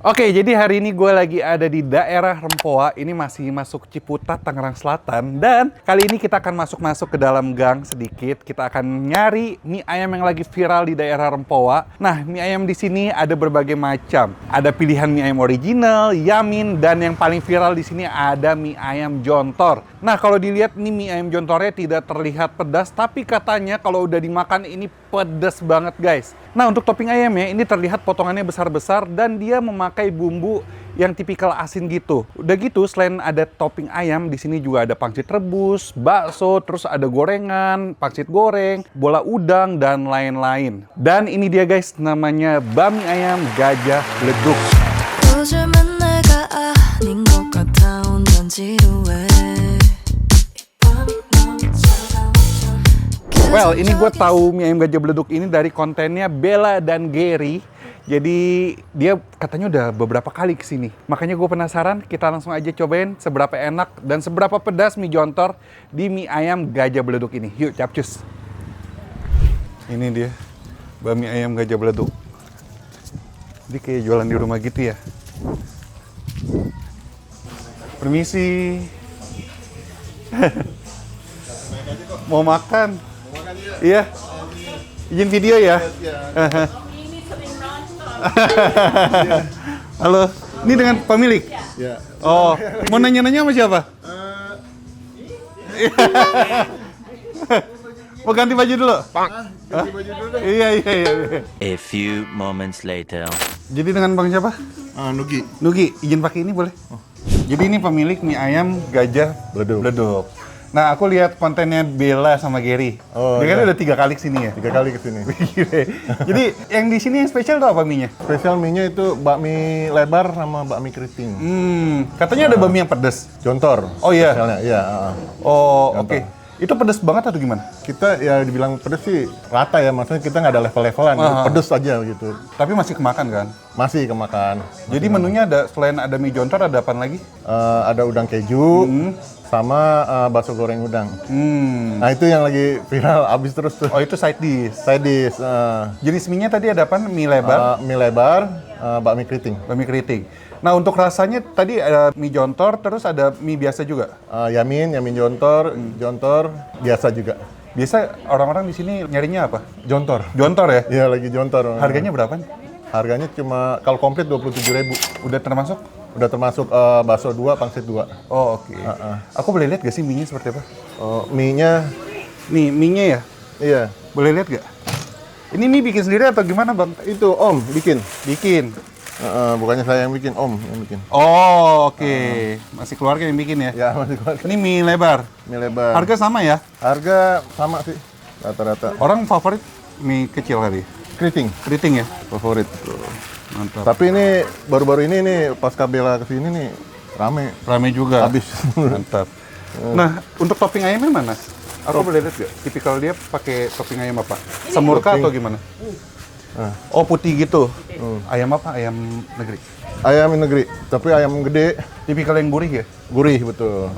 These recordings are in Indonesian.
Oke, jadi hari ini gue lagi ada di daerah Rempoa. Ini masih masuk Ciputat, Tangerang Selatan. Dan kali ini kita akan masuk ke dalam gang sedikit. Kita akan nyari mie ayam yang lagi viral di daerah Rempoa. Nah, mie ayam di sini ada berbagai macam. Ada pilihan mie ayam original, yamin, dan yang paling viral di sini ada mie ayam jontor. Nah, kalau dilihat nih mie ayam jontornya tidak terlihat pedas, tapi katanya kalau udah dimakan ini pedas banget, guys. Nah, untuk topping ayamnya ini terlihat potongannya besar-besar dan dia memakai bumbu yang tipikal asin gitu. Udah gitu, selain ada topping ayam, di sini juga ada pangsit rebus, bakso, terus ada gorengan, pangsit goreng, bola udang, dan lain-lain. Dan ini dia guys, namanya bami ayam gajah beleduk. Well, ini gue tahu mie ayam gajah beleduk ini dari kontennya Bella dan Gary. Jadi dia katanya udah beberapa kali kesini. Makanya gue penasaran, kita langsung aja cobain seberapa enak dan seberapa pedas mie jontor di mie ayam gajah beleduk ini. Yuk, capcus. Ini dia, bami ayam gajah beleduk. Ini kayak jualan di rumah gitu ya. Permisi. Mau makan? Iya. Izin video ya? Ini sering nonton. Halo, ini dengan pemilik? Ya. Oh, mau nanya-nanya sama siapa? Mau ganti baju dulu? Ganti baju dulu deh. Iya. A few moments later. Jadi dengan bang siapa? Nugi. Nugi, izin pakai ini boleh? Jadi ini pemilik mie ayam gajah beleduk. Nah, aku lihat kontennya Bella sama Gary. Oh, Dia kan iya. udah 3 kali kesini ya? 3 kali kesini. Jadi yang di sini yang spesial tuh apa mie-nya? Spesial mie-nya itu bakmi lebar sama bakmi keriting. Katanya ada bami yang pedas. Jontor. Oh, iya? Spesialnya, iya. Oh, Contoh. oke. Itu pedas banget atau gimana? Kita ya dibilang pedes sih rata ya, maksudnya kita nggak ada level-levelan, pedes aja gitu. Tapi masih kemakan kan? Masih kemakan. Jadi menunya ada, selain ada mie jontor, ada apa lagi? Ada udang keju sama bakso goreng udang. Nah itu yang lagi viral, abis terus tuh. Oh, itu side dish. Side dish, Jenis mie-nya tadi ada apa? Mie lebar, mie lebar, bakmi keriting. bami keriting. Nah, untuk rasanya tadi ada mie jontor, terus ada mie biasa juga. Yamin jontor, biasa juga. Biasa orang-orang di sini nyarinya apa? Jontor. Jontor ya? Iya lagi jontor. Harganya berapa? Harganya cuma kalau komplit 27.000. Udah termasuk? Udah termasuk bakso 2, pangsit 2. Oh, oke. Aku boleh lihat gak sih mie-nya seperti apa? Mie-nya Nih, mie-nya ya? iya. Boleh lihat gak? Ini mie bikin sendiri atau gimana, Bang? Itu Om bikin. Bikin. Bukannya saya yang bikin, Om yang bikin. Oh, oke. Masih keluarga yang bikin ya? Ya, masih keluar. Ini mie lebar. Mie lebar. Harga sama ya? Harga sama sih rata-rata. Orang favorit mie kecil kali? Keriting Keriting ya? favorit. Mantap. Tapi ini baru-baru ini nih pas Kabela kesini nih rame. Rame juga. Habis. Mantap. Nah, untuk topping ayamnya mana? Aku boleh lihat gak? Tipikal dia pakai topping ayam apa? Semurka atau gimana? Oh, putih gitu. Ayam apa? Ayam negeri? Ayam negeri, tapi ayam gede, Tipikal yang gurih ya? gurih betul.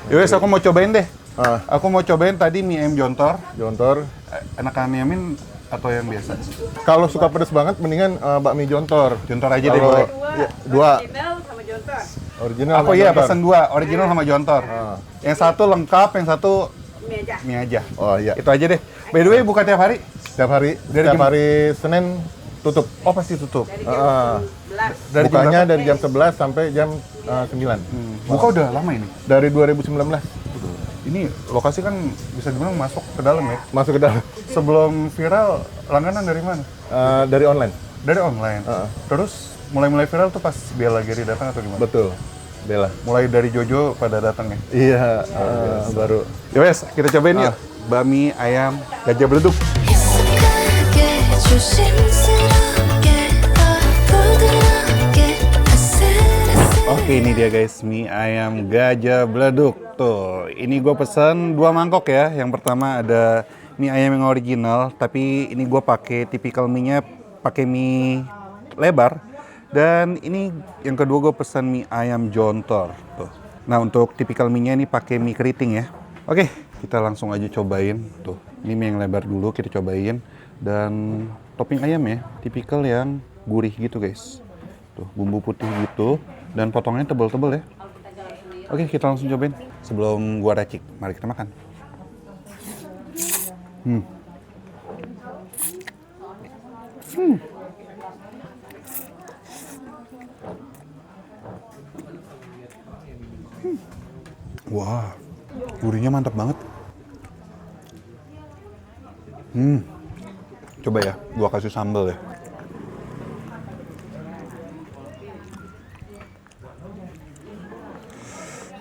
Yowes, aku mau cobain deh. Ah. Aku mau cobain tadi mie ayam jontor. Jontor. Enakan yamin atau yang biasa? Kalau suka pedes banget mendingan bakmi jontor. Jontor aja deh Kalau- boleh. Ya, 2. Original sama jontor. Original. Aku sama iya jontor. pesan 2, original sama jontor. Yang satu lengkap, yang satu Ini aja. mie aja. Oh iya. Itu aja deh. By the way, buka tiap hari? Setiap hari, Dari setiap jam- hari Senin tutup. Oh, pasti tutup. Dari Ah. jam 11. Dari jam Bukanya berapa? dari jam 11 sampai jam 9. Buka udah lama ini. Dari 2019 Ini lokasi kan bisa dibilang masuk ke dalam ya. masuk ke dalam. Sebelum viral, langganan dari mana? Dari online. Dari online. Terus mulai viral tuh pas Bella Gary datang atau gimana? Betul. Bella. Mulai dari Jojo pada datang ya. Iya, baru. Yowes, kita cobain yuk. Bami ayam gajah beleduk. 익숙하게 조심스럽게 부드럽게 아슬아슬 Oke, ini dia guys, mie ayam gajah beleduk. Tuh, ini gue pesen 2 mangkok ya. Yang pertama ada mie ayam yang original, tapi ini gue pakai tipikal mie-nya pakai mie lebar. Dan ini yang kedua gue pesen mie ayam jontor. Tuh. Nah, untuk tipikal mie-nya ini pakai mie keriting ya. Oke, kita langsung aja cobain. Tuh, ini mie yang lebar dulu kita cobain. Dan topping ayam ya, tipikal yang gurih gitu guys. Tuh, bumbu putih gitu. Dan potongnya tebel-tebel ya. Oke, kita langsung cobain. Sebelum gua racik, mari kita makan. Wah, gurihnya mantap banget. Coba ya, gua kasih sambal ya.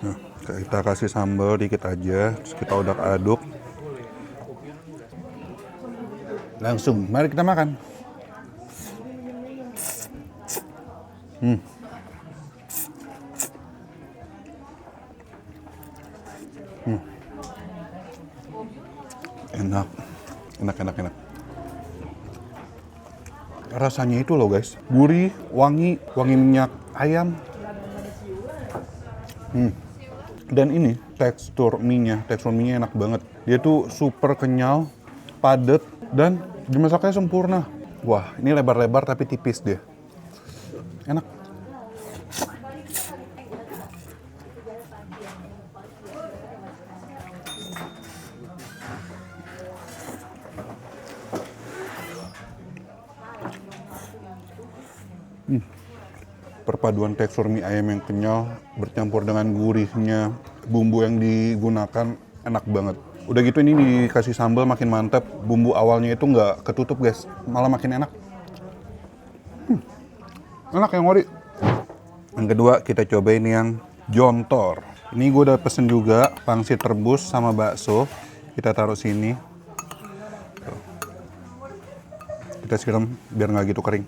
Nah, kita kasih sambal dikit aja, terus kita aduk. Langsung, mari kita makan. Enak. Rasanya itu loh guys, gurih, wangi minyak ayam. Dan ini tekstur mie-nya enak banget. Dia tuh super kenyal, padat, dan dimasaknya sempurna. Wah, ini lebar-lebar tapi tipis dia. Enak. Perpaduan tekstur mie ayam yang kenyal bercampur dengan gurihnya bumbu yang digunakan enak banget. Udah gitu ini dikasih sambal makin mantep. Bumbu awalnya itu nggak ketutup guys, malah makin enak. Enak yang ori. Yang kedua kita cobain yang jontor. Ini gue udah pesen juga pangsit rebus sama bakso. Kita taruh sini. Kita siram biar nggak gitu kering.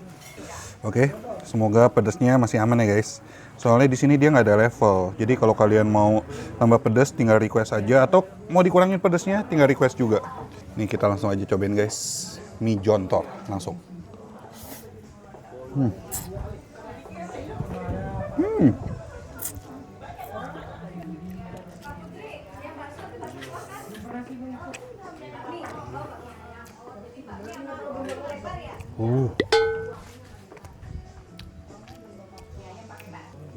Oke. Semoga pedasnya masih aman ya guys. Soalnya di sini dia nggak ada level. Jadi kalau kalian mau tambah pedas tinggal request aja, atau mau dikurangin pedasnya tinggal request juga. Nih kita langsung aja cobain guys. Mie jontor langsung.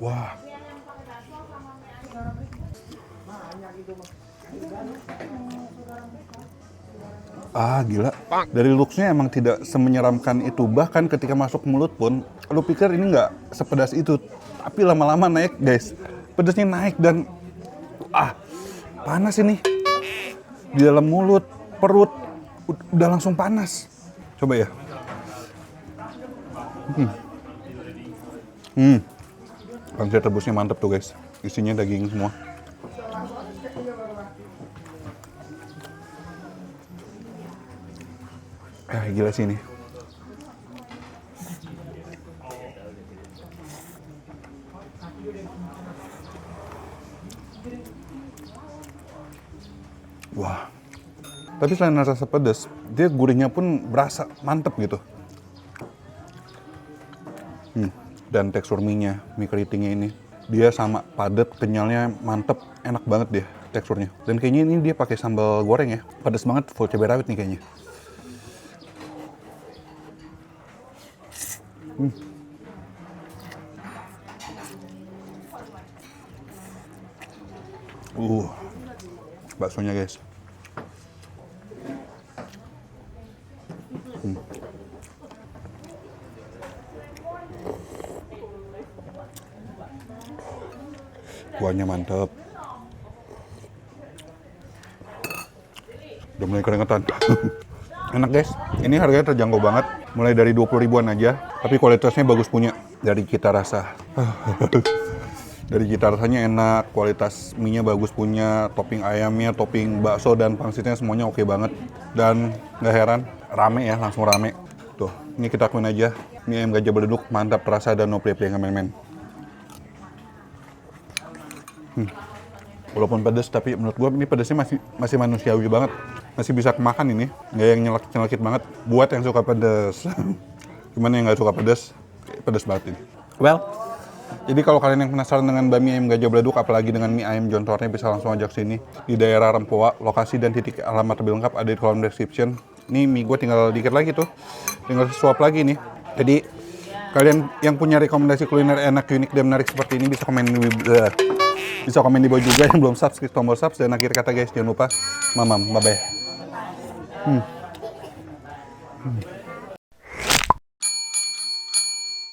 Wah. Gila. Dari looks-nya emang tidak semenyeramkan itu. Bahkan ketika masuk mulut pun, lu pikir ini nggak sepedas itu. Tapi lama-lama naik guys. Pedasnya naik dan panas ini. Di dalam mulut, perut, udah langsung panas. Coba ya. Pangsit rebusnya mantep tuh guys. Isinya daging semua. Gila sih ini. Wah. Tapi selain rasa pedas, dia gurihnya pun berasa mantep gitu. Dan tekstur mie-nya, mie keritingnya ini, dia sama padat, kenyalnya mantep, enak banget dia teksturnya. Dan kayaknya ini dia pakai sambal goreng ya, pedas banget, full cabai rawit nih kayaknya. Baksonya guys. Kuahnya mantep. Udah mulai keringetan. Enak guys. Ini harganya terjangkau banget. Mulai dari 20 ribuan aja. Tapi kualitasnya bagus punya. Dari cita rasa. Dari cita rasanya enak. Kualitas mie-nya bagus punya. Topping ayamnya, topping bakso dan pangsitnya semuanya oke banget. Dan gak heran. Rame ya, langsung rame. Tuh, ini kita akuin aja. Mie ayam Gajah Beleduk mantap terasa dan no play-play ngamen-men. Walaupun pedas, tapi menurut gue ini pedasnya masih manusiawi banget. Masih bisa kemakan ini, nggak yang nyelekit banget. Buat yang suka pedas. Cuman yang nggak suka pedas banget ini. Well, jadi kalau kalian yang penasaran dengan bami ayam Gajah Beleduk, apalagi dengan mie ayam jontornya, bisa langsung ajak sini. Di daerah Rempoa, lokasi dan titik alamat lebih lengkap ada di kolom description. Ini mie gue tinggal dikit lagi tuh, tinggal suap lagi nih. Jadi Kalian yang punya rekomendasi kuliner enak, unik, dan menarik seperti ini bisa komen di bawah juga. Yang belum subscribe tombol subs. Dan akhir kata guys, jangan lupa mamam, bye-bye.